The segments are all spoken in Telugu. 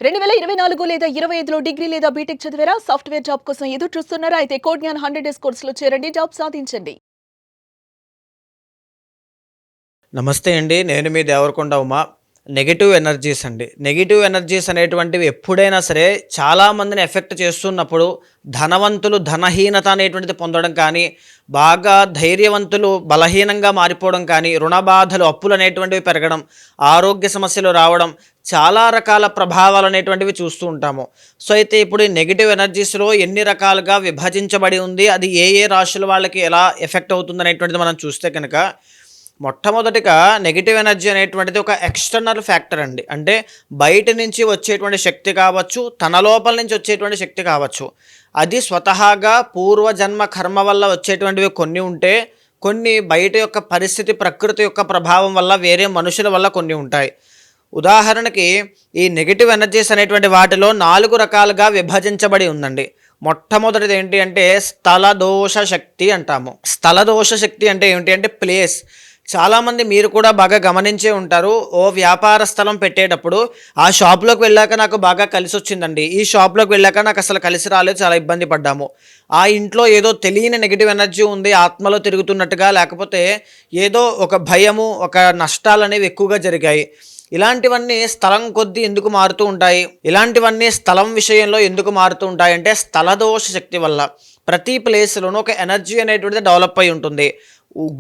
2024 లేదా 25లో డిగ్రీ లేదా బీటెక్ చదివారా? సాఫ్ట్‌వేర్ జాబ్ కోసం ఎదురు చూస్తున్నారా? అయితే కోడ్ జ్ఞాన్ 100 డేస్ కోర్సులో చేరండి. జాబ్ సాధించండి. నమస్తే అండి. నేను మీ దేవరకొండ ఉమా. నెగెటివ్ ఎనర్జీస్ అండి. నెగెటివ్ ఎనర్జీస్ అనేటువంటివి ఎప్పుడైనా సరే చాలామందిని ఎఫెక్ట్ చేస్తున్నప్పుడు ధనవంతులు ధనహీనత అనేటువంటిది పొందడం కానీ, బాగా ధైర్యవంతులు బలహీనంగా మారిపోవడం కానీ, రుణ బాధలు, అప్పులు అనేటువంటివి పెరగడం, ఆరోగ్య సమస్యలు రావడం, చాలా రకాల ప్రభావాలు అనేటువంటివి చూస్తూ ఉంటాము. సో, అయితే ఇప్పుడు ఈ నెగెటివ్ ఎనర్జీస్‌లో ఎన్ని రకాలుగా విభజించబడి ఉంది, అది ఏ ఏ రాశుల వాళ్ళకి ఎలా ఎఫెక్ట్ అవుతుందనేటువంటిది మనం చూస్తే కనుక మొట్టమొదటిగా నెగెటివ్ ఎనర్జీ అనేటువంటిది ఒక ఎక్స్టర్నల్ ఫ్యాక్టర్ అండి. అంటే బయట నుంచి వచ్చేటువంటి శక్తి కావచ్చు, తన లోపల నుంచి వచ్చేటువంటి శక్తి కావచ్చు. అది స్వతహాగా పూర్వజన్మ కర్మ వల్ల వచ్చేటువంటివి కొన్ని ఉంటే, కొన్ని బయట యొక్క పరిస్థితి, ప్రకృతి యొక్క ప్రభావం వల్ల, వేరే మనుషుల వల్ల కొన్ని ఉంటాయి. ఉదాహరణకి ఈ నెగెటివ్ ఎనర్జీస్ అనేటువంటి వాటిలో 4 రకాలుగా విభజించబడి ఉందండి. మొట్టమొదటిది ఏంటి అంటే స్థల దోష శక్తి అంటాము. స్థల దోష శక్తి అంటే ఏమిటి అంటే ప్లేస్. చాలామంది మీరు కూడా బాగా గమనించే ఉంటారు. ఓ వ్యాపార స్థలం పెట్టేటప్పుడు ఆ షాప్‌లోకి వెళ్ళాక నాకు బాగా కలిసొచ్చిందండి. ఈ షాప్‌లోకి వెళ్ళాక నాకు అసలు కలిసి రాలేదు. చాలా ఇబ్బంది పడ్డాము. ఆ ఇంట్లో ఏదో తెలియని నెగెటివ్ ఎనర్జీ ఉంది. ఆత్మలో తిరుగుతున్నట్టుగా, లేకపోతే ఏదో ఒక భయము, ఒక నష్టాలనేవి ఎక్కువగా జరిగాయి. ఇలాంటివన్నీ స్థలం కొద్దీ ఎందుకు మారుతూ ఉంటాయి? ఇలాంటివన్నీ స్థలం విషయంలో ఎందుకు మారుతూ ఉంటాయి అంటే స్థల దోష శక్తి వల్ల. ప్రతి ప్లేస్‌లోనూ ఒక ఎనర్జీ అనేటువంటిది డెవలప్ అయ్యి ఉంటుంది.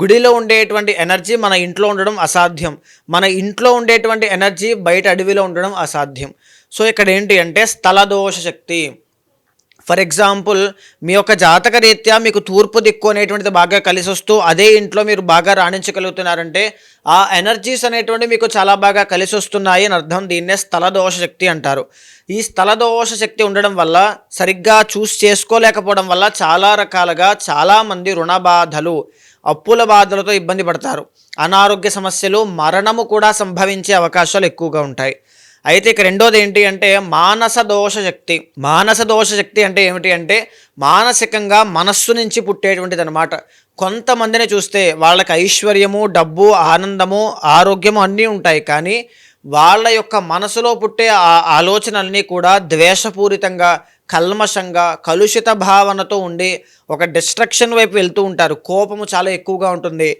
గుడిలో ఉండేటువంటి ఎనర్జీ మన ఇంట్లో ఉండడం అసాధ్యం. మన ఇంట్లో ఉండేటువంటి ఎనర్జీ బయట అడవిలో ఉండడం అసాధ్యం. సో, ఇక్కడ ఏంటి అంటే స్థల దోష శక్తి. ఫర్ ఎగ్జాంపుల్, మీ యొక్క జాతక రీత్యా మీకు తూర్పు దిక్కు అనేటువంటిది బాగా కలిసొస్తూ అదే ఇంట్లో మీరు బాగా రాణించగలుగుతున్నారంటే ఆ ఎనర్జీస్ అనేటువంటివి మీకు చాలా బాగా కలిసొస్తున్నాయి అని అర్థం. దీన్నే స్థల దోష శక్తి అంటారు. ఈ స్థల దోష శక్తి ఉండడం వల్ల, సరిగ్గా చూస్ చేసుకోలేకపోవడం వల్ల చాలా రకాలుగా చాలామంది రుణ బాధలు, అప్పుల బాధలతో ఇబ్బంది పడతారు. అనారోగ్య సమస్యలు, మరణము కూడా సంభవించే అవకాశాలు ఎక్కువగా ఉంటాయి. అయితే ఇక రెండోది ఏంటి అంటే మానస దోష శక్తి. మానస దోష శక్తి అంటే ఏమిటి అంటే మానసికంగా మనస్సు నుంచి పుట్టేటువంటిది అనమాట. కొంతమందిని చూస్తే వాళ్ళకి ఐశ్వర్యము, డబ్బు, ఆనందము, ఆరోగ్యము అన్నీ ఉంటాయి. కానీ వాళ్ళ యొక్క మనసులో పుట్టే ఆ ఆలోచనలన్నీ కూడా ద్వేషపూరితంగా, కల్మషంగా, కలుషిత భావనతో ఉండి ఒక డిస్ట్రక్షన్ వైపు వెళ్తూ ఉంటారు. కోపము చాలా ఎక్కువగా ఉంటుంది.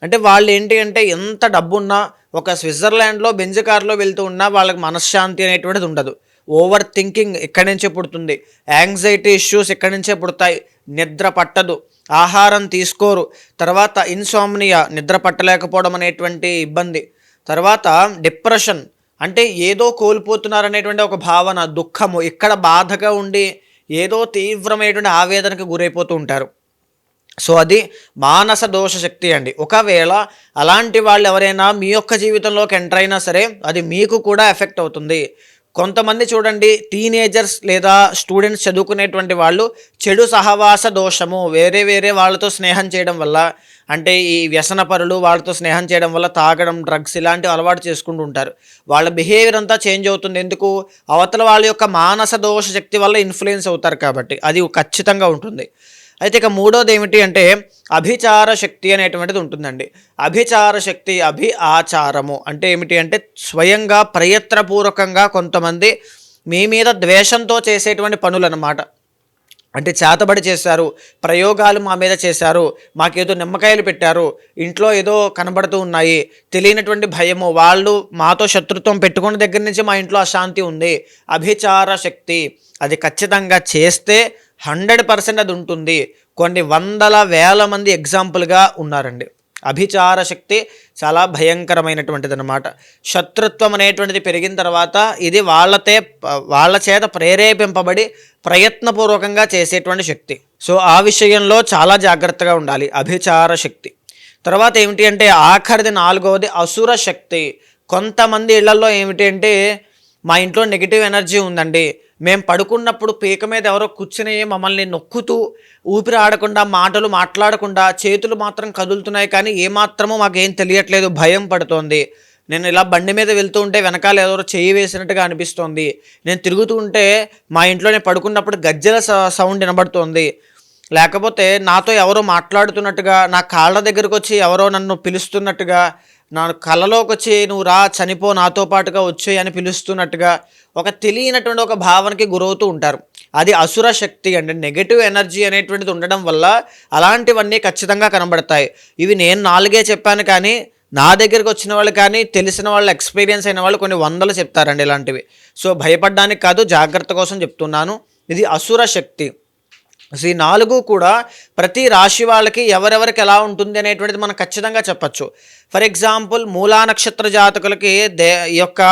అంటే వాళ్ళు ఏంటి అంటే ఎంత డబ్బున్నా ఒక స్విట్జర్లాండ్లో బెంజ్ కార్లో వెళ్తూ ఉన్నా వాళ్ళకి మనశ్శాంతి అనేటువంటిది ఉండదు. ఓవర్ థింకింగ్ ఇక్కడి నుంచే పుడుతుంది. యాంగ్జైటీ ఇష్యూస్ ఇక్కడి నుంచే పుడతాయి. నిద్ర పట్టదు, ఆహారం తీసుకోరు, తర్వాత ఇన్సోమ్నియా, నిద్ర పట్టలేకపోవడం అనేటువంటి ఇబ్బంది, తర్వాత డిప్రెషన్, అంటే ఏదో కోల్పోతున్నారనేటువంటి ఒక భావన, దుఃఖము ఇక్కడ బాధగా ఉండి ఏదో తీవ్రమైనటువంటి ఆవేదనకు గురైపోతూ ఉంటారు. సో, అది మానస దోష శక్తి అండి. ఒకవేళ అలాంటి వాళ్ళు ఎవరైనా మీ యొక్క జీవితంలోకి ఎంటర్ అయినా సరే అది మీకు కూడా ఎఫెక్ట్ అవుతుంది. కొంతమంది చూడండి, టీనేజర్స్ లేదా స్టూడెంట్స్ చదువుకునేటువంటి వాళ్ళు చెడు సహవాస దోషము, వేరే వేరే వాళ్ళతో స్నేహం చేయడం వల్ల, అంటే ఈ వ్యసనపరులు వాళ్ళతో స్నేహం చేయడం వల్ల తాగడం, డ్రగ్స్ ఇలాంటివి అలవాటు చేసుకుంటూ ఉంటారు. వాళ్ళ బిహేవియర్ అంతా చేంజ్ అవుతుంది. ఎందుకు? అవతల వాళ్ళ యొక్క మానస దోష శక్తి వల్ల ఇన్ఫ్లుయెన్స్ అవుతారు కాబట్టి అది ఖచ్చితంగా ఉంటుంది. అయితే ఇక మూడోది ఏమిటి అంటే అభిచార శక్తి అనేటువంటిది ఉంటుందండి. అభిచార శక్తి, ఆచారము అంటే ఏమిటి అంటే స్వయంగా ప్రయత్నపూర్వకంగా కొంతమంది మీ మీద ద్వేషంతో చేసేటువంటి పనులన్నమాట. అంటే చేతబడి చేశారు, ప్రయోగాలు మా మీద చేశారు, మాకేదో నిమ్మకాయలు పెట్టారు, ఇంట్లో ఏదో కనబడుతూ ఉన్నాయి, తెలియనటువంటి భయము, వాళ్ళు మాతో శత్రుత్వం పెట్టుకున్న దగ్గర నుంచి మా ఇంట్లో అశాంతి ఉంది. అభిచార శక్తి అది ఖచ్చితంగా చేస్తే 100% అది ఉంటుంది. కొన్ని వందల వేల మంది ఎగ్జాంపుల్గా ఉన్నారండి. అభిచార శక్తి చాలా భయంకరమైనటువంటిది అనమాట. శత్రుత్వం అనేటువంటిది పెరిగిన తర్వాత ఇది వాళ్ళ చేత ప్రేరేపింపబడి ప్రయత్నపూర్వకంగా చేసేటువంటి శక్తి. సో, ఆ విషయంలో చాలా జాగ్రత్తగా ఉండాలి. అభిచార శక్తి తర్వాత ఏమిటి అంటే ఆఖరిది నాలుగవది అసుర శక్తి. కొంతమంది ఇళ్లలో ఏమిటి అంటే మా ఇంట్లో నెగిటివ్ ఎనర్జీ ఉందండి, మేము పడుకున్నప్పుడు పీక మీద ఎవరో కూర్చుని మమ్మల్ని నొక్కుతూ, ఊపిరి ఆడకుండా, మాటలు మాట్లాడకుండా, చేతులు మాత్రం కదులుతున్నాయి కానీ ఏమాత్రమూ మాకేం తెలియట్లేదు, భయం పడుతోంది. నేను ఇలా బండి మీద వెళ్తూ ఉంటే వెనకాల ఎవరో చెయ్యి వేసినట్టుగా అనిపిస్తోంది. నేను తిరుగుతూ ఉంటే మా ఇంట్లో నేను పడుకున్నప్పుడు గజ్జెల సౌండ్ వినబడుతోంది. లేకపోతే నాతో ఎవరో మాట్లాడుతున్నట్టుగా, నా కాళ్ళ దగ్గరకు వచ్చి ఎవరో నన్ను పిలుస్తున్నట్టుగా, నా కలలోకి వచ్చి నువ్వు రా చనిపో నాతో పాటుగా వచ్చేయి అని పిలుస్తున్నట్టుగా ఒక తెలియనటువంటి ఒక భావనకి గురవుతూ ఉంటారు. అది అసుర శక్తి అండి. నెగటివ్ ఎనర్జీ అనేటువంటిది ఉండడం వల్ల అలాంటివన్నీ ఖచ్చితంగా కనబడతాయి. ఇవి నేను 4 చెప్పాను కానీ నా దగ్గరికి వచ్చిన వాళ్ళు కానీ తెలిసిన వాళ్ళు ఎక్స్పీరియన్స్ అయిన వాళ్ళు కొన్ని వందలు చెప్తారండి ఇలాంటివి. సో భయపడడానికి కాదు, జాగ్రత్త కోసం చెప్తున్నాను. ఇది అసుర శక్తి. సో ఈ 4 కూడా ప్రతి రాశి వాళ్ళకి ఎవరెవరికి ఎలా ఉంటుంది అనేటువంటిది మనం ఖచ్చితంగా చెప్పచ్చు. ఫర్ ఎగ్జాంపుల్ మూలా నక్షత్ర జాతకులకి ఈ యొక్క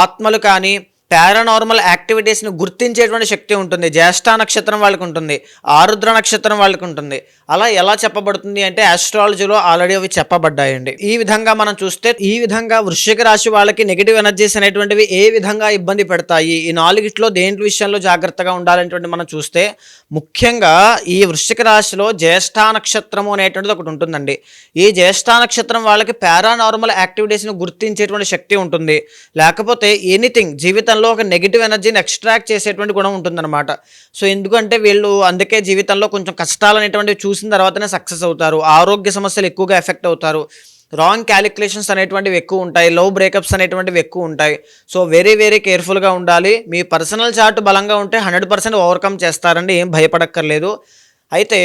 ఆత్మలు కానీ పారానార్మల్ యాక్టివిటీస్ని గుర్తించేటువంటి శక్తి ఉంటుంది. జ్యేష్ఠ నక్షత్రం వాళ్ళకి ఉంటుంది, ఆరుద్ర నక్షత్రం వాళ్ళకి ఉంటుంది. అలా ఎలా చెప్పబడుతుంది అంటే ఆస్ట్రాలజీలో ఆల్రెడీ అవి చెప్పబడ్డాయండి. ఈ విధంగా మనం చూస్తే ఈ విధంగా వృశ్చిక రాశి వాళ్ళకి నెగిటివ్ ఎనర్జీస్ అనేటువంటివి ఏ విధంగా ఇబ్బంది పెడతాయి, ఈ 4 దేంటి విషయంలో జాగ్రత్తగా ఉండాలనేటువంటి మనం చూస్తే ముఖ్యంగా ఈ వృశ్చిక రాశిలో జ్యేష్ఠ నక్షత్రము అనేటువంటిది ఒకటి ఉంటుందండి. ఈ జ్యేష్ఠ నక్షత్రం వాళ్ళకి పారానార్మల్ యాక్టివిటీస్ని గుర్తించేటువంటి శక్తి ఉంటుంది. లేకపోతే ఎనీథింగ్ జీవితంలో ఒక నెగిటివ్ ఎనర్జీని ఎక్స్ట్రాక్ట్ చేసేటువంటి గుణం ఉంటుందన్నమాట. సో ఎందుకంటే వీళ్ళు అందుకే జీవితంలో కొంచెం కష్టాలు అనేటువంటివి చూసిన తర్వాతనే సక్సెస్ అవుతారు. ఆరోగ్య సమస్యలు ఎక్కువగా ఎఫెక్ట్ అవుతారు. రాంగ్ క్యాలిక్యులేషన్స్ అనేటువంటివి ఎక్కువ ఉంటాయి. లవ్ బ్రేకప్స్ అనేటువంటివి ఎక్కువ ఉంటాయి. సో వెరీ వెరీ కేర్ఫుల్గా ఉండాలి. మీ పర్సనల్ చార్ట్ బలంగా ఉంటే 100% ఓవర్కమ్ చేస్తారండి, ఏం భయపడక్కర్లేదు. అయితే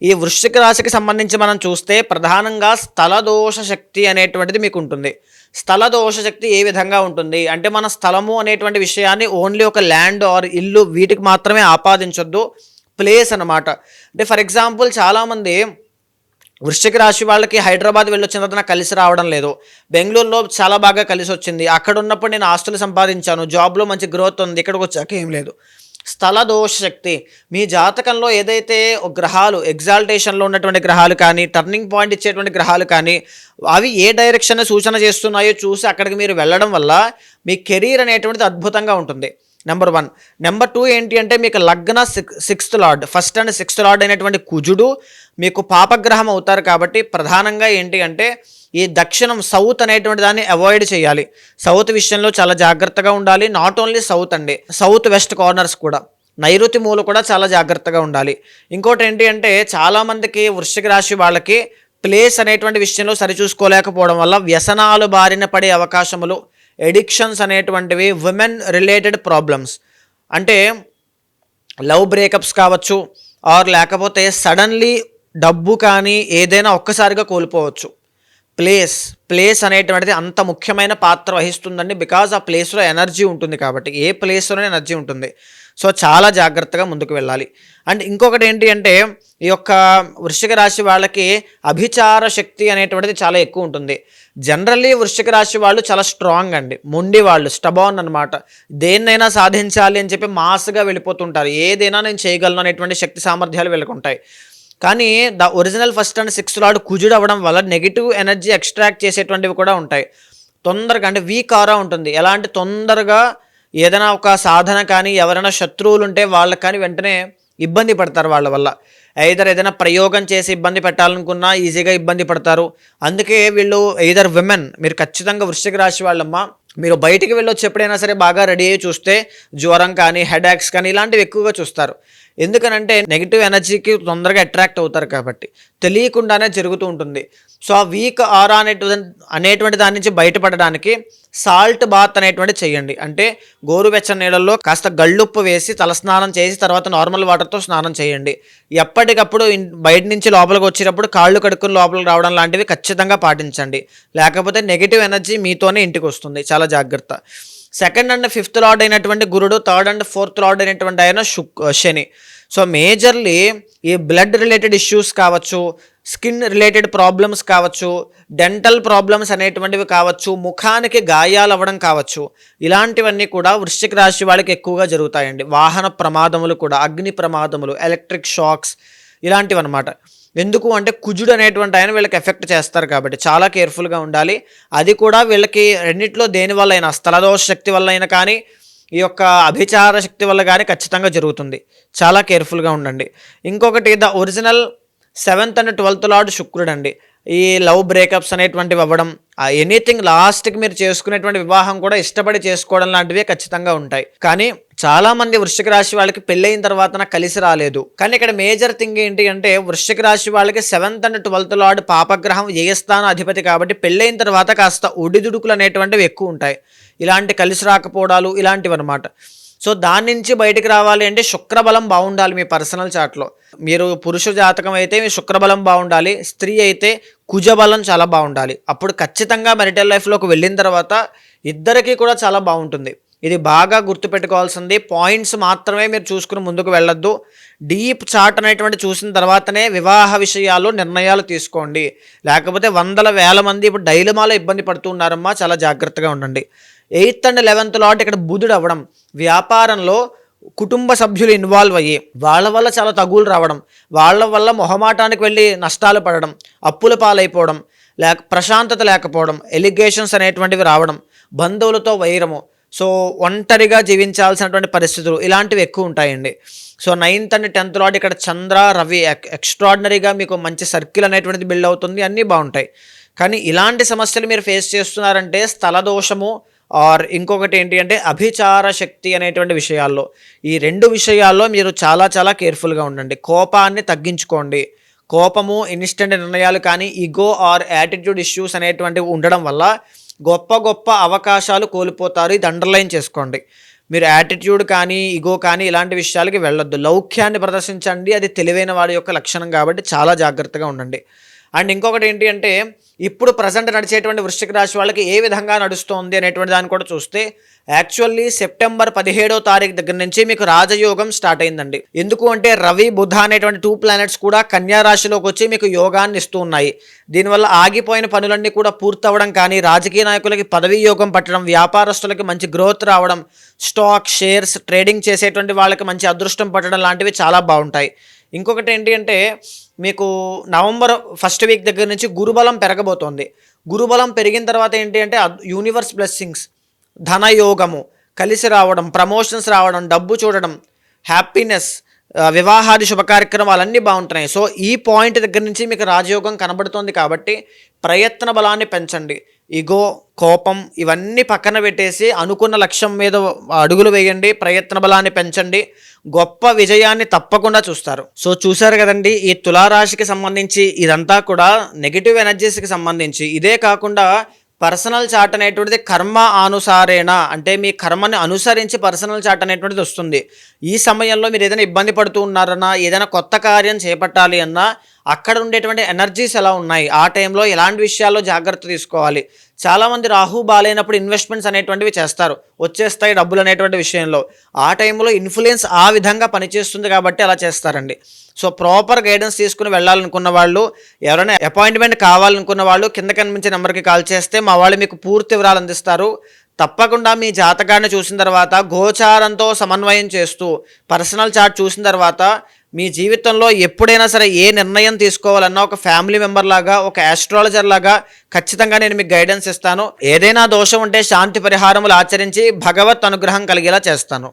ఈ వృశ్చిక రాశికి సంబంధించి మనం చూస్తే ప్రధానంగా స్థల దోష శక్తి అనేటువంటిది మీకు ఉంటుంది. స్థల దోష శక్తి ఏ విధంగా ఉంటుంది అంటే మన స్థలము అనేటువంటి విషయాన్ని ఓన్లీ ఒక ల్యాండ్ ఆర్ ఇల్లు వీటికి మాత్రమే ఆపాదించొద్దు, ప్లేస్ అన్నమాట. అంటే ఫర్ ఎగ్జాంపుల్ చాలామంది వృశ్చిక రాశి వాళ్ళకి హైదరాబాద్ వెళ్ళొచ్చిన తర్వాత నాకు కలిసి రావడం లేదు, బెంగళూరులో చాలా బాగా కలిసి వచ్చింది, అక్కడ ఉన్నప్పుడు నేను ఆస్తులు సంపాదించాను, జాబ్లో మంచి గ్రోత్ ఉంది, ఇక్కడికి వచ్చాక ఏం లేదు. స్థల దోష శక్తి మీ జాతకంలో ఏదైతే గ్రహాలు ఎగ్జాల్టేషన్లో ఉన్నటువంటి గ్రహాలు కానీ టర్నింగ్ పాయింట్ ఇచ్చేటువంటి గ్రహాలు కానీ అవి ఏ డైరెక్షన్ సూచన చేస్తున్నాయో చూసి అక్కడికి మీరు వెళ్ళడం వల్ల మీ కెరీర్ అనేటువంటిది అద్భుతంగా ఉంటుంది. నెంబర్ 1. నెంబర్ 2 ఏంటి అంటే మీకు లగ్న 6th lord, 1st and 6th lord అయినటువంటి కుజుడు మీకు పాపగ్రహం అవుతారు. కాబట్టి ప్రధానంగా ఏంటి అంటే ఈ దక్షిణం సౌత్ అనేటువంటి దాన్ని అవాయిడ్ చేయాలి. సౌత్ విషయంలో చాలా జాగ్రత్తగా ఉండాలి. నాట్ ఓన్లీ సౌత్ అండి, సౌత్ వెస్ట్ కార్నర్స్ కూడా, నైరుతి మూల కూడా చాలా జాగ్రత్తగా ఉండాలి. ఇంకోటి ఏంటి అంటే చాలామందికి వృశ్చిక రాశి వాళ్ళకి ప్లేస్ అనేటువంటి విషయంలో సరిచూసుకోలేకపోవడం వల్ల వ్యసనాలు బారిన పడే అవకాశములు, ఎడిక్షన్స్ అనేటువంటివి, విమెన్ రిలేటెడ్ ప్రాబ్లమ్స్ అంటే లవ్ బ్రేకప్స్ కావచ్చు ఆర్ లేకపోతే సడన్లీ డబ్బు కానీ ఏదైనా ఒక్కసారిగా కోల్పోవచ్చు. ప్లేస్ అనేటువంటిది అంత ముఖ్యమైన పాత్ర వహిస్తుందండి. బికాజ్ ఆ ప్లేస్లో ఎనర్జీ ఉంటుంది కాబట్టి, ఏ ప్లేస్లోనే ఎనర్జీ ఉంటుంది. సో చాలా జాగ్రత్తగా ముందుకు వెళ్ళాలి. అండ్ ఇంకొకటి ఏంటి అంటే ఈ యొక్క వృశ్చిక రాశి వాళ్ళకి అభిచార శక్తి అనేటువంటిది చాలా ఎక్కువ ఉంటుంది. జనరల్లీ వృశ్చిక రాశి వాళ్ళు చాలా స్ట్రాంగ్ అండి, మొండి వాళ్ళు, స్టబాన్ అనమాట. దేన్నైనా సాధించాలి అని చెప్పి మాస్గా వెళ్ళిపోతుంటారు. ఏదైనా నేను చేయగలను అనేటువంటి శక్తి సామర్థ్యాలు వెళ్ళకుంటాయి. కానీ the original 1st and 6th lord కుజుడు అవ్వడం వల్ల నెగిటివ్ ఎనర్జీ ఎక్స్ట్రాక్ట్ చేసేటువంటివి కూడా ఉంటాయి. తొందరగా అంటే వీక్ ఆరా ఉంటుంది. ఎలా అంటే తొందరగా ఏదైనా ఒక సాధన కానీ ఎవరైనా శత్రువులు ఉంటే వాళ్ళకి కానీ వెంటనే ఇబ్బంది పడతారు. వాళ్ళ వల్ల ఏదైనా ప్రయోగం చేసి ఇబ్బంది పెట్టాలనుకున్నా ఈజీగా ఇబ్బంది పడతారు. అందుకే వీళ్ళు విమెన్, మీరు ఖచ్చితంగా వృశ్చిక రాశి వాళ్ళమ్మ మీరు బయటికి వెళ్ళొచ్చి ఎప్పుడైనా సరే బాగా రెడీ అయ్యి చూస్తే జ్వరం కానీ హెడేక్స్ కానీ ఇలాంటివి ఎక్కువగా చూస్తారు. ఎందుకనంటే నెగిటివ్ ఎనర్జీకి తొందరగా అట్రాక్ట్ అవుతారు కాబట్టి తెలియకుండానే జరుగుతూ ఉంటుంది. సో ఆ వీక్ ఆరా అనేటువంటి దాని నుంచి బయటపడడానికి సాల్ట్ బాత్ అనేటువంటి చేయండి. అంటే గోరువెచ్చని నీళ్ళల్లో కాస్త గళ్ళుప్పు వేసి తలస్నానం చేసి తర్వాత నార్మల్ వాటర్తో స్నానం చేయండి. ఎప్పటికప్పుడు బయట నుంచి లోపలికి వచ్చేటప్పుడు కాళ్ళు కడుక్కుని లోపలికి రావడం లాంటివి ఖచ్చితంగా పాటించండి. లేకపోతే నెగిటివ్ ఎనర్జీ మీతోనే ఇంటికి వస్తుంది. చాలా జాగ్రత్త. 2nd and 5th లార్డ్ అయినటువంటి గురుడు, 3rd and 4th లార్డ్ అయినటువంటి ఆయన శని. సో మేజర్లీ ఈ బ్లడ్ రిలేటెడ్ ఇష్యూస్ కావచ్చు, స్కిన్ రిలేటెడ్ ప్రాబ్లమ్స్ కావచ్చు, డెంటల్ ప్రాబ్లమ్స్ అనేటువంటివి కావచ్చు, ముఖానికి గాయాలు అవ్వడం కావచ్చు, ఇలాంటివన్నీ కూడా వృశ్చిక రాశి వాళ్ళకి ఎక్కువగా జరుగుతాయండి. వాహన ప్రమాదములు కూడా, అగ్ని ప్రమాదములు, ఎలక్ట్రిక్ షాక్స్ ఇలాంటివి అనమాట. ఎందుకు అంటే కుజుడు అనేటువంటి ఆయన వీళ్ళకి ఎఫెక్ట్ చేస్తారు కాబట్టి చాలా కేర్ఫుల్గా ఉండాలి. అది కూడా వీళ్ళకి రెండిట్లో దేనివల్ల అయినా, స్థలదోష శక్తి వల్ల అయినా కానీ ఈ యొక్క అభిచార శక్తి వల్ల కానీ ఖచ్చితంగా జరుగుతుంది. చాలా కేర్ఫుల్గా ఉండండి. ఇంకొకటి the original 7th and 12th lord శుక్రుడు అండి. ఈ లవ్ బ్రేకప్స్ అనేటువంటివి అవ్వడం, ఎనీథింగ్ లాస్ట్కి మీరు చేసుకునేటువంటి వివాహం కూడా ఇష్టపడి చేసుకోవడం లాంటివి ఖచ్చితంగా ఉంటాయి. కానీ చాలా మంది వృశ్చిక రాశి వాళ్ళకి పెళ్ళైన తర్వాత నాకు కలిసి రాలేదు. కానీ ఇక్కడ మేజర్ థింగ్ ఏంటి అంటే వృశ్చిక రాశి వాళ్ళకి 7th and 12th లార్డ్ పాపగ్రహం వ్యయస్థాన అధిపతి కాబట్టి పెళ్ళైన తర్వాత కాస్త ఒడిదుడుకులు అనేటువంటివి ఎక్కువ ఉంటాయి. ఇలాంటి కలిసి రాకపోవడాలు ఇలాంటివి అనమాట. సో దాని నుంచి బయటికి రావాలి అంటే శుక్రబలం బాగుండాలి మీ పర్సనల్ చార్ట్లో. మీరు పురుష జాతకం అయితే మీ శుక్రబలం బాగుండాలి, స్త్రీ అయితే కుజబలం చాలా బాగుండాలి. అప్పుడు ఖచ్చితంగా మెరిటల్ లైఫ్లోకి వెళ్ళిన తర్వాత ఇద్దరికీ కూడా చాలా బాగుంటుంది. ఇది బాగా గుర్తుపెట్టుకోవాల్సింది. పాయింట్స్ మాత్రమే మీరు చూసుకుని ముందుకు వెళ్ళొద్దు. డీప్ చార్ట్ అనేటువంటి చూసిన తర్వాతనే వివాహ విషయాలు నిర్ణయాలు తీసుకోండి. లేకపోతే వందల వేల మంది ఇప్పుడు డైలమాలో ఇబ్బంది పడుతూ ఉన్నారమ్మా, చాలా జాగ్రత్తగా ఉండండి. 8th and 11th లాట్ ఇక్కడ బుధుడు అవ్వడం, వ్యాపారంలో కుటుంబ సభ్యులు ఇన్వాల్వ్ అయ్యి వాళ్ళ వల్ల చాలా తగులు రావడం, వాళ్ళ వల్ల మొహమాటానికి వెళ్ళి నష్టాలు పడడం, అప్పుల పాలైపోవడం, ప్రశాంతత లేకపోవడం, ఎలిగేషన్స్ అనేటువంటివి రావడం, బంధువులతో వైరము, సో ఒంటరిగా జీవించాల్సినటువంటి పరిస్థితులు ఇలాంటివి ఎక్కువ ఉంటాయండి. So 9th and 10th lot ఇక్కడ చంద్ర రవి ఎక్స్ట్రాడినరీగా మీకు మంచి సర్కిల్ అనేటువంటిది బిల్డ్ అవుతుంది, అన్నీ బాగుంటాయి. కానీ ఇలాంటి సమస్యలు మీరు ఫేస్ చేస్తున్నారంటే స్థల దోషము ఆర్ ఇంకొకటి ఏంటి అంటే అభిచార శక్తి అనేటువంటి విషయాల్లో, ఈ 2 విషయాల్లో మీరు చాలా చాలా కేర్ఫుల్గా ఉండండి. కోపాన్ని తగ్గించుకోండి. కోపము, ఇన్స్టెంట్ నిర్ణయాలు కానీ ఈగో ఆర్ యాటిట్యూడ్ ఇష్యూస్ అనేటువంటివి ఉండడం వల్ల గొప్ప గొప్ప అవకాశాలు కోల్పోతారు. ఇది అండర్లైన్ చేసుకోండి. మీరు యాటిట్యూడ్ కానీ ఈగో కానీ ఇలాంటి విషయాలకి వెళ్ళొద్దు. లౌక్యాన్ని ప్రదర్శించండి, అది తెలివైన వాడి యొక్క లక్షణం కాబట్టి చాలా జాగ్రత్తగా ఉండండి. అండ్ ఇంకొకటి ఏంటి అంటే ఇప్పుడు ప్రజెంట్ నడిచేటువంటి వృశ్చిక రాశి వాళ్ళకి ఏ విధంగా నడుస్తోంది అనేటువంటి దాన్ని కూడా చూస్తే యాక్చువల్లీ సెప్టెంబర్ 17వ తారీఖు దగ్గర నుంచి మీకు రాజయోగం స్టార్ట్ అయిందండి. ఎందుకు అంటే రవి బుధ అనేటువంటి 2 ప్లానెట్స్ కూడా కన్యా రాశిలోకి వచ్చి మీకు యోగాన్ని ఇస్తూ ఉన్నాయి. దీనివల్ల ఆగిపోయిన పనులన్నీ కూడా పూర్తవడం కానీ, రాజకీయ నాయకులకి పదవీ యోగం పట్టడం, వ్యాపారస్తులకి మంచి గ్రోత్ రావడం, స్టాక్ షేర్స్ ట్రేడింగ్ చేసేటువంటి వాళ్ళకి మంచి అదృష్టం పట్టడం లాంటివి చాలా బాగుంటాయి. ఇంకొకటి ఏంటి అంటే మీకు నవంబర్ 1st వీక్ దగ్గర నుంచి గురుబలం పెరగబోతోంది. గురుబలం పెరిగిన తర్వాత ఏంటి అంటే యూనివర్స్ బ్లెస్సింగ్స్, ధనయోగము కలిసి రావడం, ప్రమోషన్స్ రావడం, డబ్బు చూడడం, హ్యాపీనెస్, వివాహాది శుభ కార్యక్రమాలన్నీ బాగుంటున్నాయి. సో ఈ పాయింట్ దగ్గర నుంచి మీకు రాజయోగం కనబడుతోంది కాబట్టి ప్రయత్న బలాన్ని పెంచండి. ఇగో, కోపం ఇవన్నీ పక్కన పెట్టేసి అనుకున్న లక్ష్యం మీద అడుగులు వేయండి, ప్రయత్న బలాన్ని పెంచండి, గొప్ప విజయాన్ని తప్పకుండా చూస్తారు. సో చూశారు కదండి, ఈ తులారాశికి సంబంధించి ఇదంతా కూడా నెగిటివ్ ఎనర్జీస్కి సంబంధించి. ఇదే కాకుండా పర్సనల్ చార్ట్ అనేటువంటిది కర్మ అనుసారేణ, అంటే మీ కర్మని అనుసరించి పర్సనల్ చార్ట్ అనేటువంటిది వస్తుంది. ఈ సమయంలో మీరు ఏదైనా ఇబ్బంది పడుతూ ఉన్నారన్నా, ఏదైనా కొత్త కార్యం చేపట్టాలి అన్నా అక్కడ ఉండేటువంటి ఎనర్జీస్ ఎలా ఉన్నాయి, ఆ టైంలో ఎలాంటి విషయాల్లో జాగ్రత్త తీసుకోవాలి. చాలామంది రాహు బాలేనప్పుడు ఇన్వెస్ట్మెంట్స్ అనేటువంటివి చేస్తారు, వచ్చేస్తాయి డబ్బులు అనేటువంటి విషయంలో. ఆ టైంలో ఇన్ఫ్లుయెన్స్ ఆ విధంగా పనిచేస్తుంది కాబట్టి అలా చేస్తారండి. సో ప్రాపర్ గైడెన్స్ తీసుకుని వెళ్ళాలనుకున్న వాళ్ళు, ఎవరైనా అపాయింట్మెంట్ కావాలనుకున్న వాళ్ళు కింద కనిపించే నెంబర్కి కాల్ చేస్తే మా వాళ్ళు మీకు పూర్తి వివరాలు అందిస్తారు. తప్పకుండా మీ జాతకాన్ని చూసిన తర్వాత గోచారంతో సమన్వయం చేస్తూ పర్సనల్ చార్ట్ చూసిన తర్వాత మీ జీవితంలో ఎప్పుడైనా సరే ఏ నిర్ణయం తీసుకోవాలన్నా ఒక ఫ్యామిలీ మెంబర్ లాగా, ఒక ఆస్ట్రాలజర్ లాగా ఖచ్చితంగా నేను మీకు గైడెన్స్ ఇస్తాను. ఏదైనా దోషం ఉంటే శాంతి పరిహారములు ఆచరించి భగవత్ అనుగ్రహం కలిగేలా చేస్తాను.